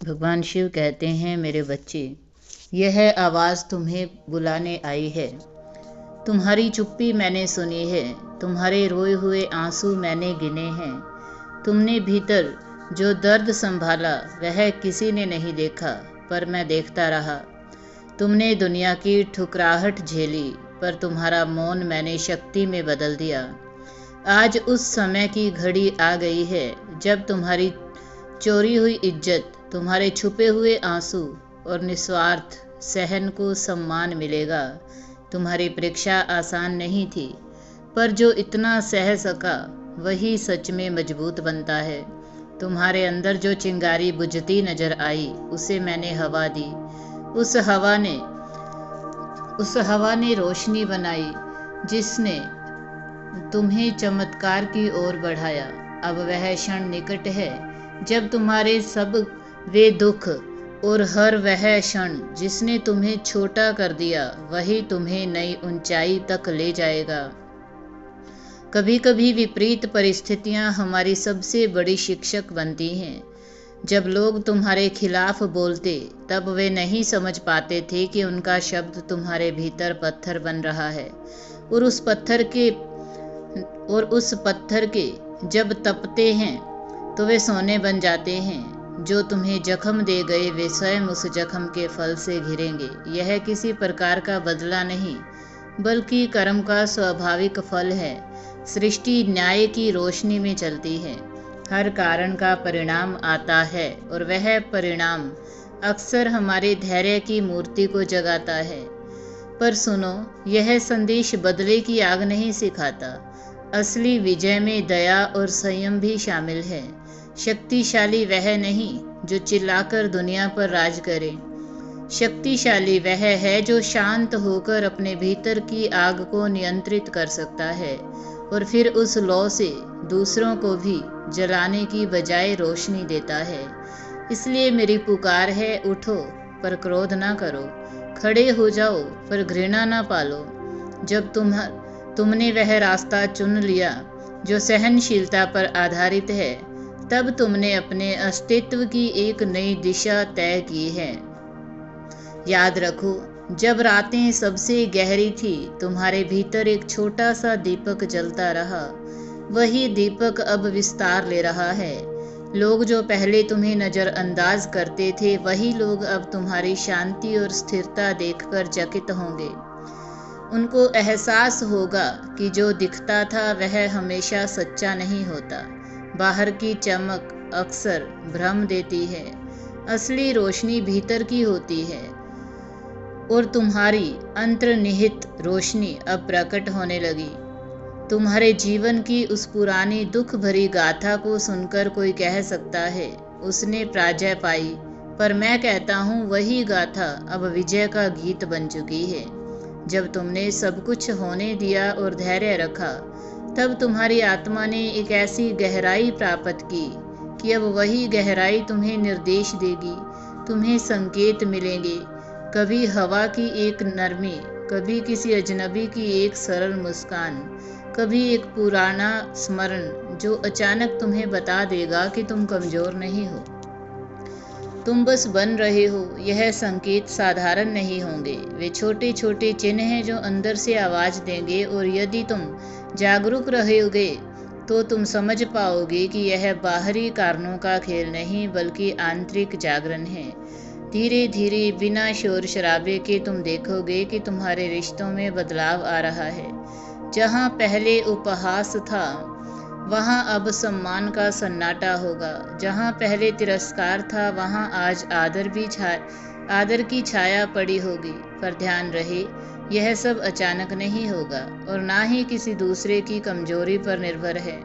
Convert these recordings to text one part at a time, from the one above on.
भगवान शिव कहते हैं, मेरे बच्चे, यह आवाज़ तुम्हें बुलाने आई है। तुम्हारी चुप्पी मैंने सुनी है, तुम्हारे रोए हुए आंसू मैंने गिने हैं। तुमने भीतर जो दर्द संभाला वह किसी ने नहीं देखा, पर मैं देखता रहा। तुमने दुनिया की ठुकराहट झेली, पर तुम्हारा मौन मैंने शक्ति में बदल दिया। आज उस समय की घड़ी आ गई है जब तुम्हारी चोरी हुई इज्जत, तुम्हारे छुपे हुए आंसू और निस्वार्थ सहन को सम्मान मिलेगा। तुम्हारी परीक्षा आसान नहीं थी, पर जो इतना सह सका वही सच में मजबूत बनता है। तुम्हारे अंदर जो चिंगारी बुझती नजर आई, उसे मैंने हवा दी। उस हवा ने रोशनी बनाई, जिसने तुम्हें चमत्कार की ओर बढ़ाया। अब वह क्षण निकट है जब तुम्हारे सब वे दुख और हर वह क्षण जिसने तुम्हें छोटा कर दिया, वही तुम्हें नई ऊंचाई तक ले जाएगा। कभी कभी विपरीत परिस्थितियां हमारी सबसे बड़ी शिक्षक बनती हैं। जब लोग तुम्हारे खिलाफ बोलते, तब वे नहीं समझ पाते थे कि उनका शब्द तुम्हारे भीतर पत्थर बन रहा है, और उस पत्थर के जब तपते हैं तो वे सोने बन जाते हैं। जो तुम्हें जख्म दे गए, वे स्वयं उस जख्म के फल से घिरेंगे। यह किसी प्रकार का बदला नहीं, बल्कि कर्म का स्वाभाविक फल है। सृष्टि न्याय की रोशनी में चलती है। हर कारण का परिणाम आता है, और वह परिणाम अक्सर हमारे धैर्य की मूर्ति को जगाता है। पर सुनो, यह संदेश बदले की आग नहीं सिखाता। असली विजय में दया और संयम भी शामिल है। शक्तिशाली वह नहीं जो चिल्लाकर दुनिया पर राज करे। शक्तिशाली वह है जो शांत होकर अपने भीतर की आग को नियंत्रित कर सकता है, और फिर उस लौ से दूसरों को भी जलाने की बजाय रोशनी देता है। इसलिए मेरी पुकार है, उठो पर क्रोध ना करो, खड़े हो जाओ पर घृणा ना पालो। जब तुमने वह रास्ता चुन लिया जो सहनशीलता पर आधारित है, तब तुमने अपने अस्तित्व की एक नई दिशा तय की है। याद रखो, जब रातें सबसे गहरी थी, तुम्हारे भीतर एक छोटा सा दीपक जलता रहा। वही दीपक अब विस्तार ले रहा है। लोग जो पहले तुम्हें नजरअंदाज करते थे, वही लोग अब तुम्हारी शांति और स्थिरता देखकर चकित होंगे। उनको एहसास होगा कि जो दिखता था वह हमेशा सच्चा नहीं होता। बाहर की चमक अक्सर भ्रम देती है, असली रोशनी भीतर की होती है। और तुम्हारी अंतर्निहित रोशनी अब प्रकट होने लगी। तुम्हारे जीवन की उस पुरानी दुख भरी गाथा को सुनकर कोई कह सकता है, उसने पराजय पाई, पर मैं कहता हूँ वही गाथा अब विजय का गीत बन चुकी है। जब तुमने सब कुछ होने दिया और धैर्य रखा, तब तुम्हारी आत्मा ने एक ऐसी गहराई प्राप्त की कि अब वही गहराई तुम्हें निर्देश देगी। तुम्हें संकेत मिलेंगे, कभी हवा की एक नरमी, कभी किसी अजनबी की एक सरल मुस्कान, कभी एक पुराना स्मरण जो अचानक तुम्हें बता देगा कि तुम कमजोर नहीं हो, तुम बस बन रहे हो। यह संकेत साधारण नहीं होंगे, वे छोटे छोटे चिन्ह हैं जो अंदर से आवाज देंगे, और यदि तुम जागरूक रहोगे तो तुम समझ पाओगे कि यह बाहरी कारणों का खेल नहीं, बल्कि आंतरिक जागरण है। धीरे धीरे बिना शोर शराबे के तुम देखोगे कि तुम्हारे रिश्तों में बदलाव आ रहा है। जहाँ पहले उपहास था, वहाँ अब सम्मान का सन्नाटा होगा। जहाँ पहले तिरस्कार था, वहाँ आज आदर की छाया पड़ी होगी। पर ध्यान रहे, यह सब अचानक नहीं होगा, और ना ही किसी दूसरे की कमजोरी पर निर्भर है।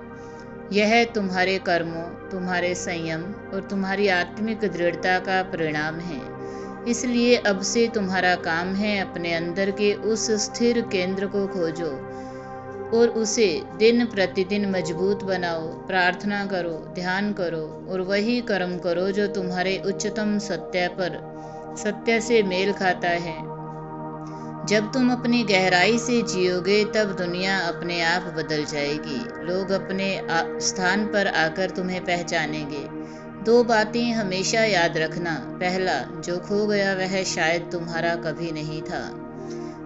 यह तुम्हारे कर्मों, तुम्हारे संयम और तुम्हारी आत्मिक दृढ़ता का परिणाम है। इसलिए अब से तुम्हारा काम है, अपने अंदर के उस स्थिर केंद्र को खोजो और उसे दिन प्रतिदिन मजबूत बनाओ। प्रार्थना करो, ध्यान करो, और वही कर्म करो जो तुम्हारे उच्चतम सत्य से मेल खाता है। जब तुम अपनी गहराई से जियोगे, तब दुनिया अपने आप बदल जाएगी। लोग अपने स्थान पर आकर तुम्हें पहचानेंगे। दो बातें हमेशा याद रखना। पहला, जो खो गया वह शायद तुम्हारा कभी नहीं था।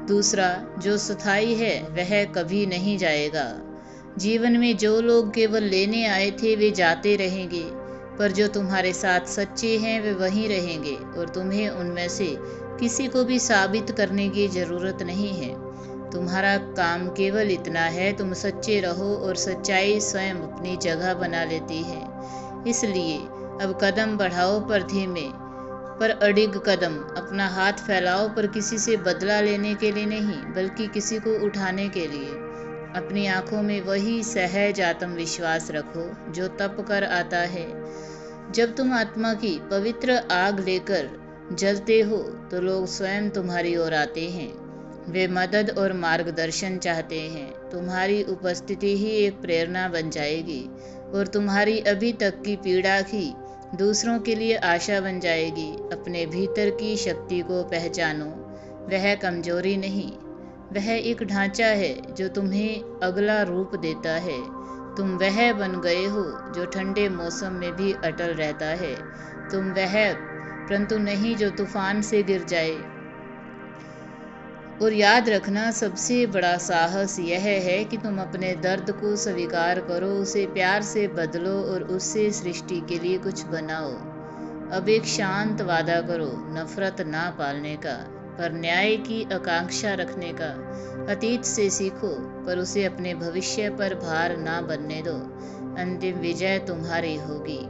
दूसरा, जो स्थायी है वह कभी नहीं जाएगा। जीवन में जो लोग केवल लेने आए थे वे जाते रहेंगे, पर जो तुम्हारे साथ सच्चे हैं वे वहीं रहेंगे, और तुम्हें उनमें से किसी को भी साबित करने की जरूरत नहीं है। तुम्हारा काम केवल इतना है, तुम सच्चे रहो और सच्चाई स्वयं अपनी जगह बना लेती है। इसलिए अब कदम बढ़ाओ पर धीमे, पर अडिग कदम। अपना हाथ फैलाओ, पर किसी से बदला लेने के लिए नहीं, बल्कि किसी को उठाने के लिए। अपनी आंखों में वही सहज आत्मविश्वास रखो जो तप कर आता है। जब तुम आत्मा की पवित्र आग लेकर जलते हो तो लोग स्वयं तुम्हारी ओर आते हैं। वे मदद और मार्गदर्शन चाहते हैं। तुम्हारी उपस्थिति ही एक प्रेरणा बन जाएगी, और तुम्हारी अभी तक की पीड़ा ही दूसरों के लिए आशा बन जाएगी। अपने भीतर की शक्ति को पहचानो। वह कमजोरी नहीं, वह एक ढांचा है जो तुम्हें अगला रूप देता है। तुम वह बन गए हो जो ठंडे मौसम में भी अटल रहता है। तुम वह परंतु नहीं जो तूफान से गिर जाए। और याद रखना, सबसे बड़ा साहस यह है कि तुम अपने दर्द को स्वीकार करो, उसे प्यार से बदलो और उससे सृष्टि के लिए कुछ बनाओ। अब एक शांत वादा करो, नफरत ना पालने का, पर न्याय की आकांक्षा रखने का। अतीत से सीखो, पर उसे अपने भविष्य पर भार ना बनने दो। अंतिम विजय तुम्हारी होगी।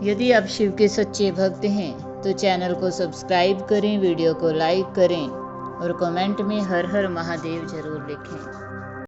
यदि आप शिव के सच्चे भक्त हैं तो चैनल को सब्सक्राइब करें, वीडियो को लाइक करें और कमेंट में हर हर महादेव जरूर लिखें।